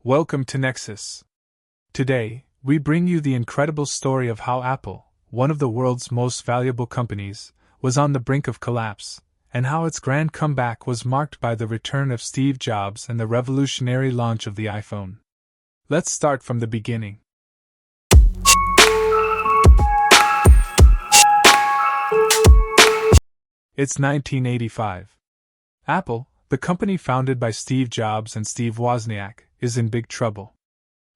Welcome to Nexus. Today, we bring you the incredible story of how Apple, one of the world's most valuable companies, was on the brink of collapse, and how its grand comeback was marked by the return of Steve Jobs and the revolutionary launch of the iPhone. Let's start from the beginning. It's 1985. Apple, the company founded by Steve Jobs and Steve Wozniak, is in big trouble.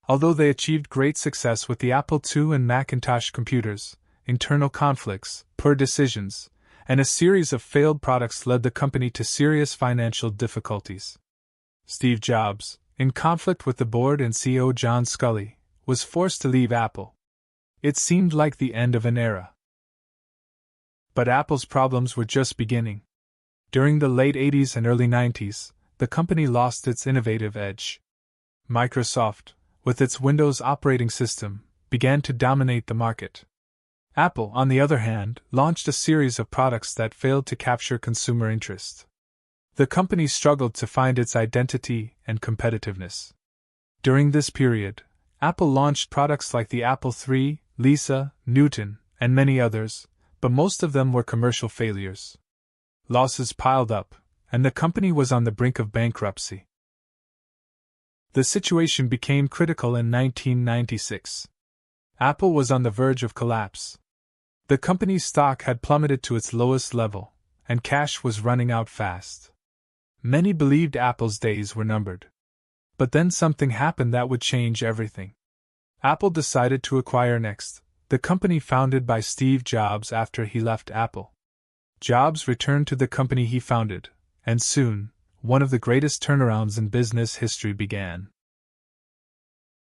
Although they achieved great success with the Apple II and Macintosh computers, internal conflicts, poor decisions, and a series of failed products led the company to serious financial difficulties. Steve Jobs, in conflict with the board and CEO John Sculley, was forced to leave Apple. It seemed like the end of an era. But Apple's problems were just beginning. During the late 80s and early 90s, the company lost its innovative edge. Microsoft, with its Windows operating system, began to dominate the market. Apple, on the other hand, launched a series of products that failed to capture consumer interest. The company struggled to find its identity and competitiveness. During this period, Apple launched products like the Apple III, Lisa, Newton, and many others, but most of them were commercial failures. Losses piled up, and the company was on the brink of bankruptcy. The situation became critical in 1996. Apple was on the verge of collapse. The company's stock had plummeted to its lowest level, and cash was running out fast. Many believed Apple's days were numbered. But then something happened that would change everything. Apple decided to acquire Next, the company founded by Steve Jobs after he left Apple. Jobs returned to the company he founded, and soon, one of the greatest turnarounds in business history began.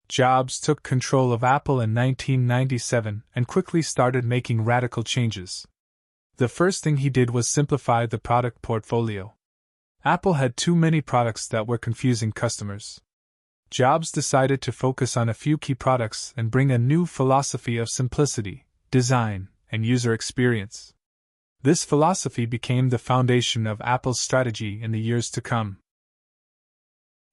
Jobs took control of Apple in 1997 and quickly started making radical changes. The first thing he did was simplify the product portfolio. Apple had too many products that were confusing customers. Jobs decided to focus on a few key products and bring a new philosophy of simplicity, design, and user experience. This philosophy became the foundation of Apple's strategy in the years to come.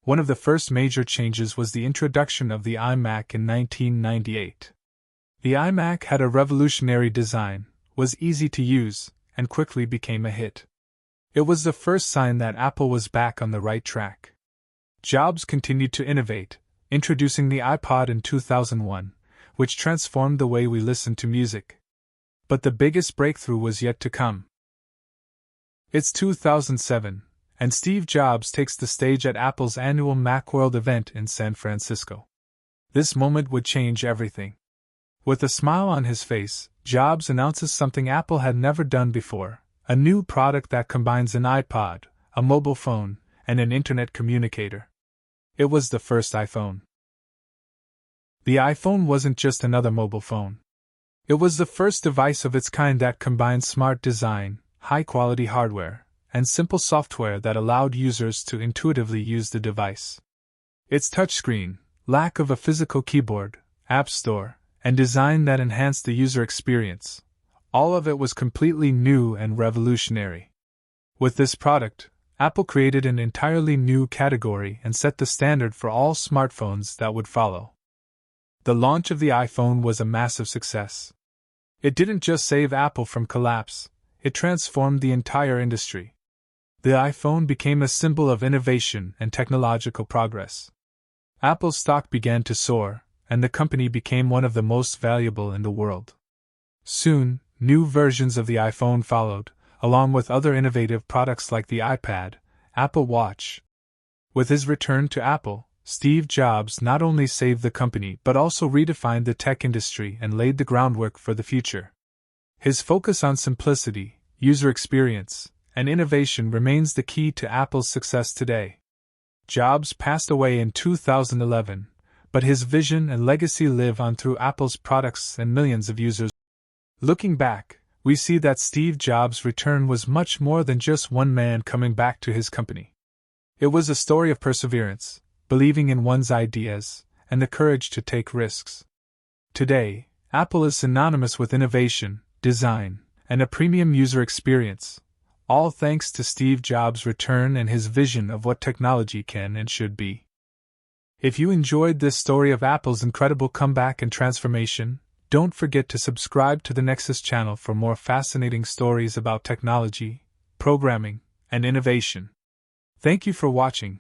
One of the first major changes was the introduction of the iMac in 1998. The iMac had a revolutionary design, was easy to use, and quickly became a hit. It was the first sign that Apple was back on the right track. Jobs continued to innovate, introducing the iPod in 2001, which transformed the way we listen to music. But the biggest breakthrough was yet to come. It's 2007, and Steve Jobs takes the stage at Apple's annual Macworld event in San Francisco. This moment would change everything. With a smile on his face, Jobs announces something Apple had never done before, a new product that combines an iPod, a mobile phone, and an internet communicator. It was the first iPhone. The iPhone wasn't just another mobile phone. It was the first device of its kind that combined smart design, high-quality hardware, and simple software that allowed users to intuitively use the device. Its touchscreen, lack of a physical keyboard, app store, and design that enhanced the user experience, all of it was completely new and revolutionary. With this product, Apple created an entirely new category and set the standard for all smartphones that would follow. The launch of the iPhone was a massive success. It didn't just save Apple from collapse, it transformed the entire industry. The iPhone became a symbol of innovation and technological progress. Apple's stock began to soar, and the company became one of the most valuable in the world. Soon, new versions of the iPhone followed, along with other innovative products like the iPad, Apple Watch. With his return to Apple, Steve Jobs not only saved the company but also redefined the tech industry and laid the groundwork for the future. His focus on simplicity, user experience, and innovation remains the key to Apple's success today. Jobs passed away in 2011, but his vision and legacy live on through Apple's products and millions of users. Looking back, we see that Steve Jobs' return was much more than just one man coming back to his company. It was a story of perseverance, believing in one's ideas, and the courage to take risks. Today, Apple is synonymous with innovation, design, and a premium user experience, all thanks to Steve Jobs' return and his vision of what technology can and should be. If you enjoyed this story of Apple's incredible comeback and transformation, don't forget to subscribe to the Nexus channel for more fascinating stories about technology, programming, and innovation. Thank you for watching,